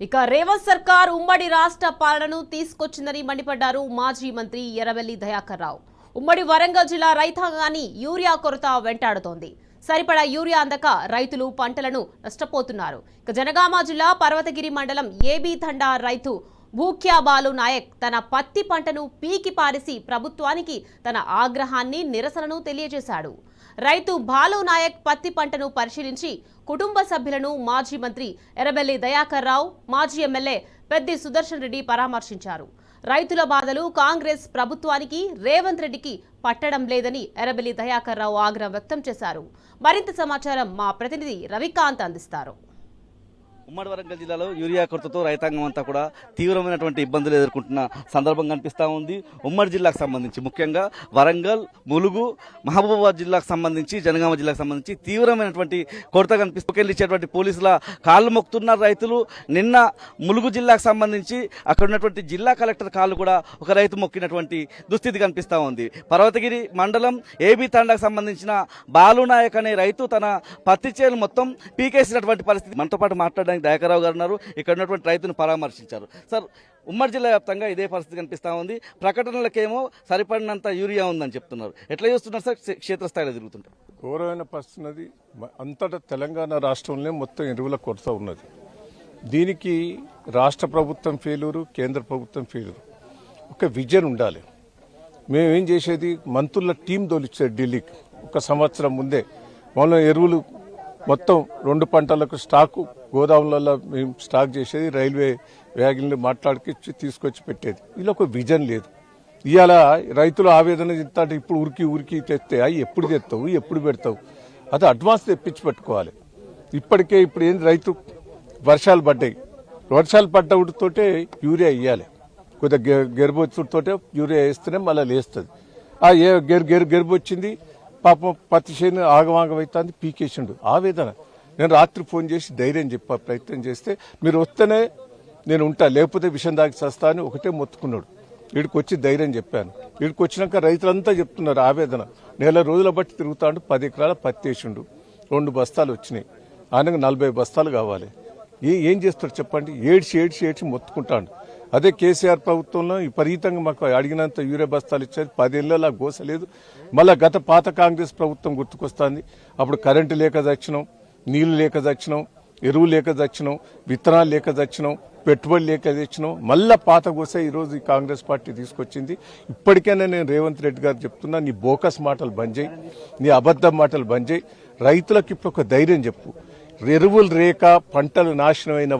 ఇక రేవంత్ సర్కార్ ఉమ్మడి రాష్ట్ర పాలనను తీసుకొచ్చిందని మండిపడ్డారు మాజీ మంత్రి ఎర్రబెల్లి దయాకర్ రావు. ఉమ్మడి వరంగల్ జిల్లా రైతాంగాన్ని యూరియా కొరత వెంటాడుతోంది. సరిపడా యూరియా అందక రైతులు పంటలను నష్టపోతున్నారు. ఇక జనగామ జిల్లా పర్వతగిరి మండలం ఏబీ తండా రైతు భూక్యా బాలు నాయక్ తన పత్తి పంటను పీకి పారేసి ప్రభుత్వానికి తన ఆగ్రహాన్ని నిరసనను తెలియజేశాడు. రైతు బాలు నాయక్ పత్తి పంటను పరిశీలించి కుటుంబ సభ్యులను మాజీ మంత్రి ఎర్రబెల్లి దయాకర్ రావు, మాజీ ఎమ్మెల్యే పెద్ది సుదర్శన్ రెడ్డి పరామర్శించారు. రైతుల బాధలు కాంగ్రెస్ ప్రభుత్వానికి, రేవంత్ రెడ్డికి పట్టడం లేదని ఎర్రబెల్లి దయాకర్ రావు ఆగ్రహం వ్యక్తం చేశారు. మరింత సమాచారం మా ప్రతినిధి రవికాంత్ అందిస్తారు. ఉమ్మడి వరంగల్ జిల్లాలో యూరియా కొరతతో రైతాంగం అంతా కూడా తీవ్రమైనటువంటి ఇబ్బందులు ఎదుర్కొంటున్న సందర్భం కనిపిస్తూ ఉంది. ఉమ్మడి జిల్లాకు సంబంధించి ముఖ్యంగా వరంగల్, ములుగు, మహబూబాబాద్ జిల్లాకు సంబంధించి, జనగామ జిల్లాకు సంబంధించి తీవ్రమైనటువంటి కొరత కనిపిస్తూ పోలీసుల కాళ్ళు మొక్కుతున్నారు రైతులు. నిన్న ములుగు జిల్లాకు సంబంధించి అక్కడ ఉన్నటువంటి జిల్లా కలెక్టర్ కాళ్ళు కూడా ఒక రైతు మొక్కినటువంటి దుస్థితి కనిపిస్తూ ఉంది. పర్వతగిరి మండలం ఏబీ తాండాకు సంబంధించిన బాలునాయక్ అనే రైతు తన పత్తి చేను మొత్తం పీకేసినటువంటి పరిస్థితి. మనతో పాటు మాట్లాడడానికి దయాకర్ రావు గారు ఉన్నారు. ఇక్కడ ఉన్నటువంటి రైతును పరామర్శించారు. సార్, ఉమ్మడి జిల్లా వ్యాప్తంగా ఇదే పరిస్థితి కనిపిస్తూ ఉంది. ప్రకటనలకేమో సరిపడినంత యూరియా ఉందని చెప్తున్నారు. ఎట్లా చేస్తున్నారు సార్ క్షేత్రస్థాయిలో తిరుగుతుంటారు? ఘోరమైన పరిస్థితి ఉన్నది. అంతటా తెలంగాణ రాష్ట్రంలో మొత్తం ఎరువుల కొరత ఉన్నది. దీనికి రాష్ట్ర ప్రభుత్వం ఫెయిల్యూరు, కేంద్ర ప్రభుత్వం ఫెయిల్యూరు. ఒక విజన్ ఉండాలి. మేమేం చేసేది, మంత్రుల టీం తోలిచ్చారు ఢిల్లీకి ఒక సంవత్సరం ముందే. మళ్ళీ ఎరువులు మొత్తం 2 పంటలకు స్టాకు గోదాములలో మేము స్టాక్ చేసేది, రైల్వే వ్యాగన్లు మాట్లాడికి తీసుకొచ్చి పెట్టేది. ఇలా ఒక విజన్ లేదు. ఇవాళ రైతులు ఆవేదన చెప్తాడు, ఇప్పుడు ఉరికి తెస్తే అవి ఎప్పుడు తెస్తావు, ఎప్పుడు పెడతావు, అది అడ్వాన్స్ తెప్పించి పెట్టుకోవాలి. ఇప్పటికే ఇప్పుడు ఏంది, రైతు వర్షాలు పడ్డతోటే యూరియా వేయాలి. కొద్దిగా గెరుబొచ్చుతోటే యూరియా వేస్తేనే మళ్ళీ లేస్తుంది. ఆ గెరుబు వచ్చింది, పాపం పత్తి చేను ఆగమాగమవుతుంది, పీకేసిండు. ఆవేదన. నేను రాత్రి ఫోన్ చేసి ధైర్యం చెప్పా ప్రయత్నం చేస్తే, మీరు వస్తేనే నేను ఉంటా, లేకపోతే విషయం దాకి చస్తా అని ఒకటే మొత్తుకున్నాడు. వీడికి వచ్చి ధైర్యం చెప్పాను. వీడికి వచ్చినాక రైతులంతా చెప్తున్నారు ఆవేదన. 4 రోజుల బట్టి తిరుగుతాడు. 10 ఎకరాల పత్తి వేసిండు, 2 బస్తాలు వచ్చినాయి. ఆయనకు 40 బస్తాలు కావాలి. ఏం చేస్తాడు చెప్పండి? ఏడ్చి మొత్తుకుంటాడు. అదే కేసీఆర్ ప్రభుత్వంలో విపరీతంగా మాకు అడిగినంత యూరియా బస్తాలు ఇచ్చారు. 10 ఏళ్ళలా గోసలేదు. మళ్ళా పాత కాంగ్రెస్ ప్రభుత్వం గుర్తుకొస్తుంది. అప్పుడు కరెంటు లేక చచ్చినాం, నీళ్లు లేక చచ్చినాం, ఎరువు లేక చచ్చినాం, విత్తనాలు లేక చచ్చినాం, పెట్టుబడి లేక తెచ్చినాం. మళ్ళా పాత గోసే ఈరోజు ఈ కాంగ్రెస్ పార్టీ తీసుకొచ్చింది. ఇప్పటికైనా నేను రేవంత్ రెడ్డి గారు చెప్తున్నా, నీ బోకస్ మాటలు బంద్ చేయి, నీ అబద్ధం మాటలు బంద్ చేయి. రైతులకు ఇప్పుడు ఒక ధైర్యం చెప్పు. ఎరువులు రేక పంటలు నాశనమైన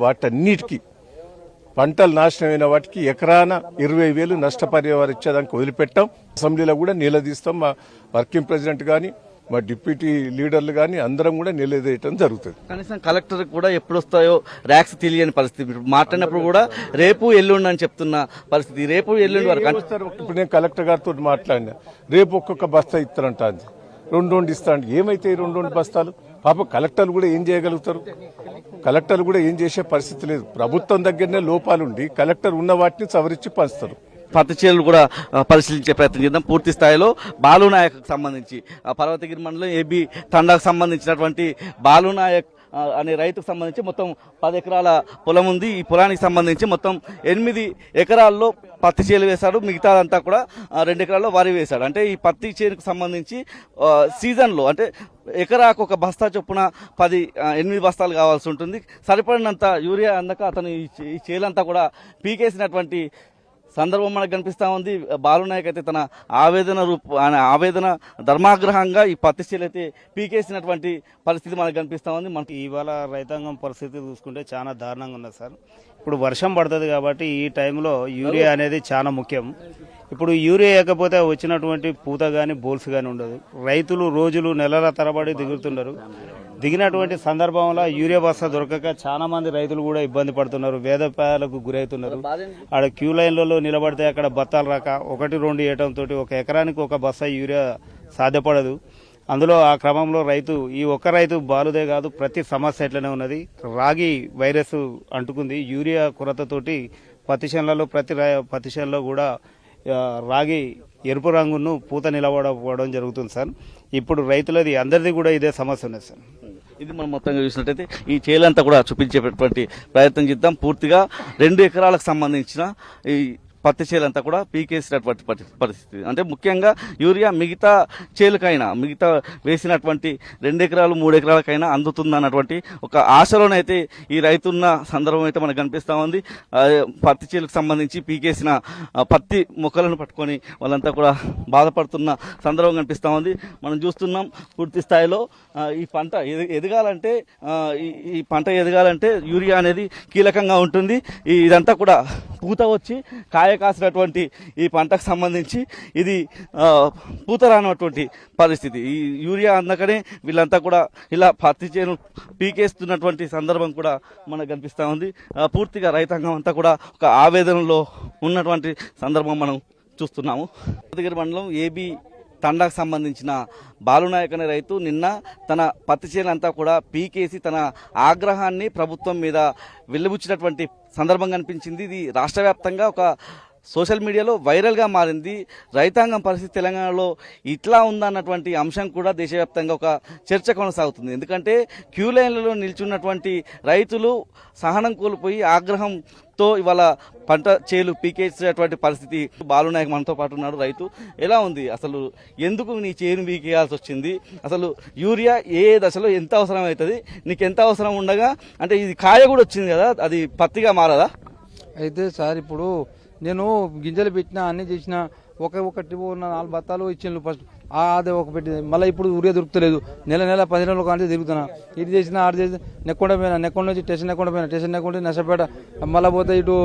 వాటికి ఎకరాన 20,000 నష్టపరిహారం ఇచ్చేదానికి వదిలిపెట్టాం. అసెంబ్లీలో కూడా నిలదీస్తాం. మా వర్కింగ్ ప్రెసిడెంట్ కానీ, మా డిప్యూటీ లీడర్లు కానీ అందరం కూడా నిలదీయటం జరుగుతుంది. కనీసం కలెక్టర్ కూడా ఎప్పుడు వస్తాయో ర్యాక్స్ తెలియని పరిస్థితి. మాట్లాడినప్పుడు కూడా రేపు ఎల్లుండి అని చెప్తున్న పరిస్థితి. రేపు ఎల్లుండి వరకు ఇప్పుడు నేను కలెక్టర్ గారితో మాట్లాడినా, రేపు ఒక్కొక్క బస్తా ఇస్తారంట, 2 ఇస్తారంట. ఏమైతే 2 బస్తాలు? పాప కలెక్టర్లు కూడా ఏం చేయగలుగుతారు? కలెక్టర్లు కూడా ఏం చేసే పరిస్థితి లేదు. ప్రభుత్వం దగ్గరనే లోపాలుండి కలెక్టర్ ఉన్న వాటిని సవరించి పంచుతారు. పత్తి చేనులు కూడా పరిశీలించే ప్రయత్నం చేద్దాం. పూర్తి స్థాయిలో బాలునాయక్ సంబంధించి పర్వతగిరి మండలం ఏబీ తండాకు సంబంధించినటువంటి బాలునాయక్ అనే రైతుకు సంబంధించి మొత్తం 10 ఎకరాల పొలం ఉంది. ఈ పొలానికి సంబంధించి మొత్తం 8 ఎకరాల్లో పత్తి చేలు వేశాడు. మిగతాదంతా కూడా 2 ఎకరాల్లో వరి వేశాడు. అంటే ఈ పత్తి చేనుకు సంబంధించి సీజన్లో అంటే ఎకరాకు ఒక బస్తా చొప్పున 8 బస్తాలు కావాల్సి ఉంటుంది. సరిపడినంత యూరియా అందక అతను ఈ చేలంతా కూడా పీకేసినటువంటి సందర్భం మనకు కనిపిస్తూ ఉంది. బాలునాయక్ అయితే తన ఆవేదన ధర్మాగ్రహంగా ఈ పత్తి చేలు అయితే పీకేసినటువంటి పరిస్థితి మనకు కనిపిస్తూ ఉంది. మనకి ఇవాళ రైతాంగం పరిస్థితి చూసుకుంటే చాలా దారుణంగా ఉన్నది సార్. ఇప్పుడు వర్షం పడుతుంది కాబట్టి ఈ టైంలో యూరియా అనేది చాలా ముఖ్యం. ఇప్పుడు యూరియా వేయకపోతే వచ్చినటువంటి పూత కానీ బోల్స్ కానీ ఉండదు. రైతులు రోజులు నెలల తరబడి దిగుతున్నారు. దిగినటువంటి సందర్భంలో యూరియా బస్తా దొరకక చాలా మంది రైతులు కూడా ఇబ్బంది పడుతున్నారు, వేదపాయాలకు గురవుతున్నారు. ఆడ క్యూ లైన్లలో నిలబడితే అక్కడ బత్తాలు రాక 1-2 వేయడంతో ఒక ఎకరానికి ఒక బస్తా యూరియా సాధ్యపడదు. అందులో ఆ క్రమంలో ఈ ఒక్క రైతు బాలుదే కాదు, ప్రతి సమస్య ఎట్లనే ఉన్నది. రాగి వైరస్ అంటుకుంది. యూరియా కొరతతోటి పత్తి చేనులలో కూడా రాగి ఎరుపు రంగును పూత నిలబడకపోవడం జరుగుతుంది సార్. ఇప్పుడు రైతులది అందరిది కూడా ఇదే సమస్య ఉన్నది సార్. ఇది మనం మొత్తంగా చూసినట్టయితే ఈ చేలంతా కూడా చూపించేటటువంటి ప్రయత్నం చేద్దాం. పూర్తిగా 2 ఎకరాలకు సంబంధించిన ఈ పత్తి చేలంతా కూడా పీకేసినటువంటి పరిస్థితి. అంటే ముఖ్యంగా యూరియా మిగతా చేలుకైనా మిగతా వేసినటువంటి 2 ఎకరాలు 3 ఎకరాలకైనా అందుతుందన్నటువంటి ఒక ఆశలోనైతే ఈ రైతున్న సందర్భం అయితే మనకు కనిపిస్తూ ఉంది. పత్తి చేలకు సంబంధించి పీకేసిన పత్తి మొక్కలను పట్టుకొని వాళ్ళంతా కూడా బాధపడుతున్న సందర్భం కనిపిస్తూ ఉంది. మనం చూస్తున్నాం పూర్తి స్థాయిలో ఈ పంట ఎదగాలంటే ఈ పంట ఎదగాలంటే యూరియా అనేది కీలకంగా ఉంటుంది. ఇదంతా కూడా పూత వచ్చి కాయ కాసినటువంటి ఈ పంటకు సంబంధించి ఇది పూత రానటువంటి పరిస్థితి. ఈ యూరియా అందకనే వీళ్ళంతా కూడా ఇలా పత్తి చేను పీకేస్తున్నటువంటి సందర్భం కూడా మనకు కనిపిస్తూ ఉంది. పూర్తిగా రైతాంగం అంతా కూడా ఒక ఆవేదనలో ఉన్నటువంటి సందర్భం మనం చూస్తున్నాము. యాదగిరి మండలం ఏబీ తండాకు సంబంధించిన బాలునాయక్ అనే రైతు నిన్న తన పత్తి చేనంతా కూడా పీకేసి తన ఆగ్రహాన్ని ప్రభుత్వం మీద వెలుబుచ్చినటువంటి సందర్భం కనిపించింది. ఇది రాష్ట్ర వ్యాప్తంగా ఒక సోషల్ మీడియాలో వైరల్గా మారింది. రైతాంగం పరిస్థితి తెలంగాణలో ఇట్లా ఉందన్నటువంటి అంశం కూడా దేశవ్యాప్తంగా ఒక చర్చ కొనసాగుతుంది. ఎందుకంటే క్యూ లైన్లలో నిల్చున్నటువంటి రైతులు సహనం కోల్పోయి ఆగ్రహంతో ఇవాళ పంట చేలు పీకేసేటువంటి పరిస్థితి. బాలునాయక్ మనతో పాటు ఉన్నాడు. రైతు, ఎలా ఉంది అసలు, ఎందుకు నీ చేను పీకేయాల్సి వచ్చింది? అసలు యూరియా ఏ దశలో ఎంత అవసరం అవుతుంది, నీకు ఎంత అవసరం ఉండగా, అంటే ఇది కాయ కూడా వచ్చింది కదా, అది పత్తిగా మారదా? అయితే సార్ ఇప్పుడు నేను గింజలు పెట్టినా అన్ని చేసిన ఒకటి 4 బత్తాలు ఇచ్చిండ్రు ఫస్ట్, అదే ఒక పెట్టి మళ్ళీ ఇప్పుడు ఊరియా దొరుకుతలేదు. నెల 10 రోజుల కానీ తిరుగుతున్నా, ఇది చేసినా ఆడ చేసి నెక్కొండ పోయినా, నెక్కొండ నుంచి స్టేషన్ నెక్కొండ పోయినా, స్టేషన్ నెక్కొండ నష్టపేట, మళ్ళీ పోతే ఇటు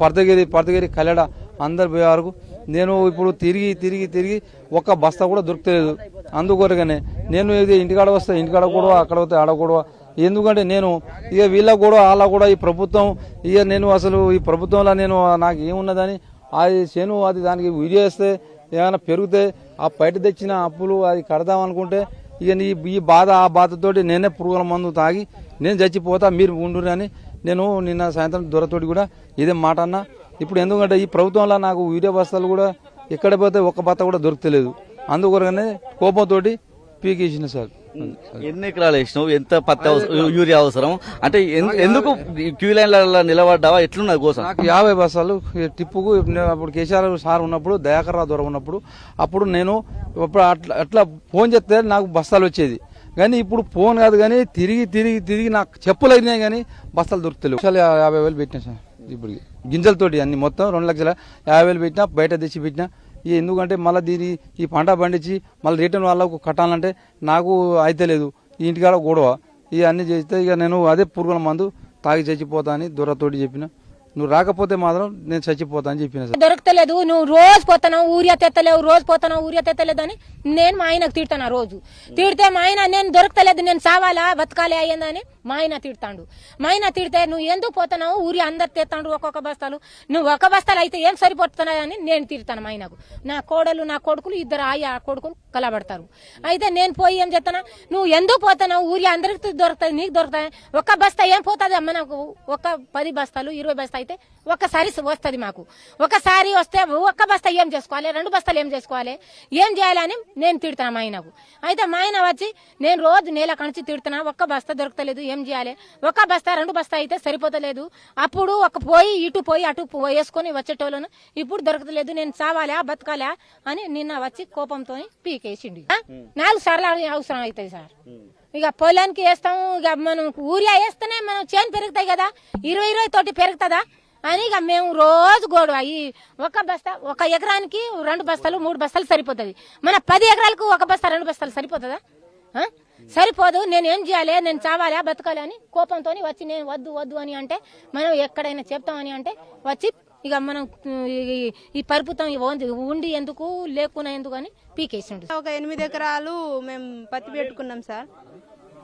పర్తగిరి కల్లెడ అందరు పోయే వరకు నేను ఇప్పుడు తిరిగి ఒక్క బస్తా కూడా దొరుకుతలేదు. అందుకొరగానే నేను ఇది ఇంటికాడ వస్తా, ఇంటికాడ కూడా అక్కడ పోతే ఆడ కూడా. ఎందుకంటే నేను ఇక వీళ్ళకు కూడా వాళ్ళ కూడా ఈ ప్రభుత్వం ఇక నేను అసలు ఈ ప్రభుత్వంలో నేను నాకు ఏమున్నదని అది చేను అది దానికి వీడియో వేస్తే ఏమైనా పెరిగితే ఆ బయట తెచ్చిన అప్పులు అది కడదాం అనుకుంటే ఇక ఈ బాధ ఆ బాధతోటి నేనే పురుగుల మందు తాగి నేను చచ్చిపోతా, మీరు ఉండురు అని నేను నిన్న సాయంత్రం దొరతోటి కూడా ఇదే మాట అన్నా. ఇప్పుడు ఎందుకంటే ఈ ప్రభుత్వంలో నాకు వీడియో బస్తాలు కూడా ఎక్కడ పోతే ఒక్క బత్త కూడా దొరకలేదు. అందుకొరగానే కోపంతోటి పీకేసిన సార్. ఎన్ని ఎకరాలు వేసినావు, ఎంత పత్తి యూరియా అవసరం, అంటే ఎందుకు క్యూ లైన్లలో నిలబడ్డావా, ఎట్లున్నది కోసం? నాకు 50 బస్తాలు టిప్పుకు అప్పుడు కేసీఆర్ సార్ ఉన్నప్పుడు, దయాకర్ రావు ద్వారా ఉన్నప్పుడు, అప్పుడు నేను అట్లా ఫోన్ చేస్తే నాకు బస్తాలు వచ్చేది. కానీ ఇప్పుడు ఫోన్ కాదు కానీ తిరిగి నాకు చెప్పులు అయినాయి కానీ బస్తాలు దొరుకుతలేవు. 50,000 పెట్టినా సార్ ఇప్పుడు గింజలతోటి అన్ని మొత్తం 2,50,000 పెట్టినా, బయట తెచ్చి పెట్టినా. ఎందుకంటే మళ్ళీ ఈ పంట పండించి మళ్ళీ రిటర్న్ వాళ్ళకు కట్టాలంటే నాకు అయితే లేదు. ఈ ఇంటికాడ గొడవ ఇవన్నీ చేస్తే ఇక నేను అదే పురుగుల మందు తాగి చచ్చిపోతా అని దొరతోటి చెప్పిన. నువ్వు రాకపోతే మాత్రం నేను చచ్చిపోతా అని చెప్పిన. దొరకలేదు, నువ్వు రోజు పోతున్నావు ఊరియా తెత్తలేవు, రోజు పోతున్నావు ఊరియా తెత్తలేదు అని నేను మా ఆయనకు తిడతాను. రోజు తిడితే మా ఆయన నేను దొరకలేదు, నేను సావాలా బతకాలి అయ్యిందని మా ఆయన తిడతాడు. మా ఆయన తిడితే నువ్వు ఎందుకు పోతున్నావు ఊరియా అందరు తెస్తాడు ఒక్కొక్క బస్తాలు, నువ్వు ఒక బస్తాలు అయితే ఏం సరిపోతున్నాయి అని నేను తిడతాను మా ఆయనకు. నా కోడలు నా కొడుకులు ఇద్దరు ఆ కొడుకులు కలబడతారు. అయితే నేను పోయి ఏం చెప్తానా, నువ్వు ఎందుకు పోతున్నావు ఊరియా అందరికి దొరుకుతాయి, నీకు దొరుకుతాయి, ఒక్క బస్తా ఏం పోతుంది అమ్మ, నాకు ఒక 10 బస్తాలు 20 బస్తా అయితే ఒక్కసారి వస్తుంది మాకు. ఒకసారి వస్తే ఒక్క బస్తా ఏం చేసుకోవాలి, 2 బస్తాలు ఏం చేసుకోవాలి, ఏం చేయాలని నేను తిడతాను మా ఆయనకు. అయితే మా ఆయన వచ్చి నేను రోజు నేల కణిచి తిడుతున్నా, ఒక్క బస్తా దొరకలేదు, ఏం చేయాలి, ఒక బస్తా 2 బస్తా అయితే సరిపోతలేదు. అప్పుడు ఇటు పోయి అటు వేసుకొని వచ్చేటోళ్ళను, ఇప్పుడు దొరకలేదు, నేను చావాలా బతకాలా అని నిన్న వచ్చి కోపంతో పీకేసిండు. 4 సార్లు అవసరం అవుతుంది సార్. ఇక పొలానికి వేస్తాము, ఇక మనం ఊరియా వేస్తేనే మనం చేను పెరుగుతాయి కదా, 20 తోటి పెరుగుతుందా అని ఇక మేము రోజు గొడవ. ఈ ఒక బస్తా ఒక ఎకరానికి 2 బస్తాలు 3 బస్తాలు సరిపోతుంది. మన 10 ఎకరాలకు 1 బస్తా 2 బస్తాలు సరిపోతుందా? సరిపోదు. నేను ఏం చేయాలి, నేను చావాలా బతకాలి అని కోపంతో వచ్చి నేను వద్దు అని అంటే, మనం ఎక్కడైనా చెప్తామని అంటే వచ్చి ఇక మనం ఈ పరుపుతాం ఉండి ఎందుకు లేకున్నా ఎందుకు అని పీకేసిండు. ఒక 8 ఎకరాలు మేము పత్తి పెట్టుకున్నాం సార్.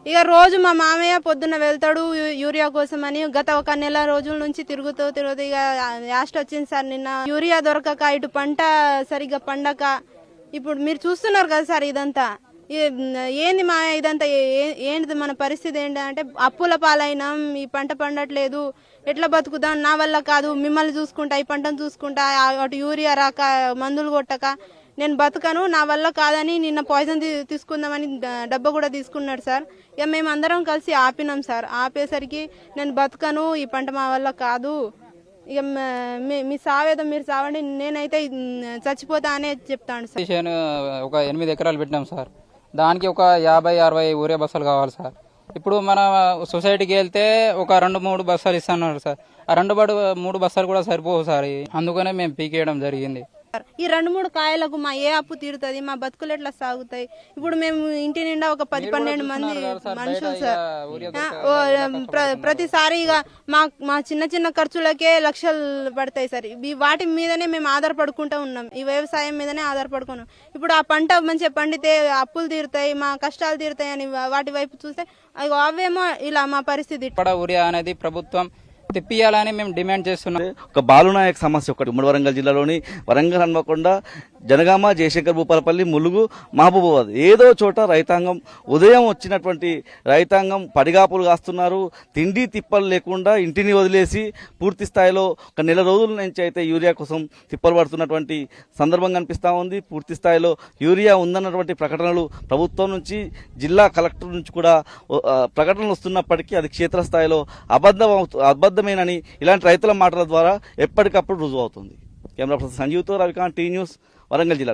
ఇక రోజు మా మామయ్య పొద్దున్న వెళ్తాడు యూరియా కోసం అని. గత 1 నెల రోజుల నుంచి తిరుగుతూ ఇక యాస్ట్ వచ్చింది సార్. నిన్న యూరియా దొరకక, ఇటు పంట సరిగ్గా పండక, ఇప్పుడు మీరు చూస్తున్నారు కదా సార్ ఇదంతా. ఏంది మా ఇదంతా ఏంటిది మన పరిస్థితి ఏంటంటే అప్పుల పాలైనాం, ఈ పంట పండట్లేదు, ఎట్లా బతుకుదాం, నా వల్ల కాదు, మిమ్మల్ని చూసుకుంటా, ఈ పంటను చూసుకుంటా, అటు యూరియా రాక మందులు కొట్టక నేను బతకను, నా వల్ల కాదని నిన్న పాయిజన్ తీసుకుందామని డబ్బా కూడా తీసుకున్నాడు సార్. ఇక మేము అందరం కలిసి ఆపినాం సార్. ఆపేసరికి నేను బతకను, ఈ పంట మా వల్ల కాదు, ఇక మీ సావేదో మీరు సావండి, నేనైతే చచ్చిపోతా అనే చెప్తాను సార్. చేను ఒక 8 ఎకరాలు పెట్టినాం సార్. దానికి ఒక 50-60 యూరియా బస్తాలు కావాలి సార్. ఇప్పుడు మన సొసైటీకి వెళ్తే ఒక 2-3 బస్తాలు ఇస్తున్నారు సార్. ఆ 2-3 బస్తాలు కూడా సరిపోవు సార్. అందుకనే మేము పీకేయడం జరిగింది. ఈ 2-3 కాయలకు మా ఏ అప్పు తీరుతుంది, మా బతుకులు ఎట్లా సాగుతాయి? ఇప్పుడు మేము ఇంటి నిండా ఒక 10-12 మంది మనుషులు సార్. ప్రతిసారి ఇక మా చిన్న చిన్న ఖర్చులకే లక్షలు పడతాయి సార్. వాటి మీదనే మేము ఆధారపడుకుంటూ ఉన్నాం, ఈ వ్యవసాయం మీదనే ఆధారపడుకున్నాం. ఇప్పుడు ఆ పంట మంచిగా పండితే అప్పులు తీరుతాయి, మా కష్టాలు తీరుతాయి అని వాటి వైపు చూస్తే అవేమో ఇలా మా పరిస్థితి. యూరియా అనేది ప్రభుత్వం తెప్పియాలని మేము డిమాండ్ చేస్తున్నాం. ఒక బాలునాయక్ సమస్య ఒకటి ఉమ్మడి వరంగల్ జిల్లాలోని వరంగల్, హన్మకొండ, జనగామ, జయశంకర్ భూపాలపల్లి, ములుగు, మహబూబాబాద్ ఏదో చోట రైతాంగం ఉదయం వచ్చినటువంటి రైతాంగం పడిగాపులు కాస్తున్నారు. తిండి తిప్పలు లేకుండా ఇంటిని వదిలేసి పూర్తి స్థాయిలో ఒక నెల రోజుల నుంచి అయితే యూరియా కోసం తిప్పలు పడుతున్నటువంటి సందర్భం కనిపిస్తూ ఉంది. పూర్తి స్థాయిలో యూరియా ఉందన్నటువంటి ప్రకటనలు ప్రభుత్వం నుంచి, జిల్లా కలెక్టర్ నుంచి కూడా ప్రకటనలు వస్తున్నప్పటికీ అది క్షేత్రస్థాయిలో అబద్ధమేనని ఇలాంటి రైతుల మాటల ద్వారా ఎప్పటికప్పుడు రుజువు అవుతుంది. కెమెరా పర్సన్ సంజీవ్తో రవికాంత్, టీ న్యూస్, వరంగల్ జిల్లా.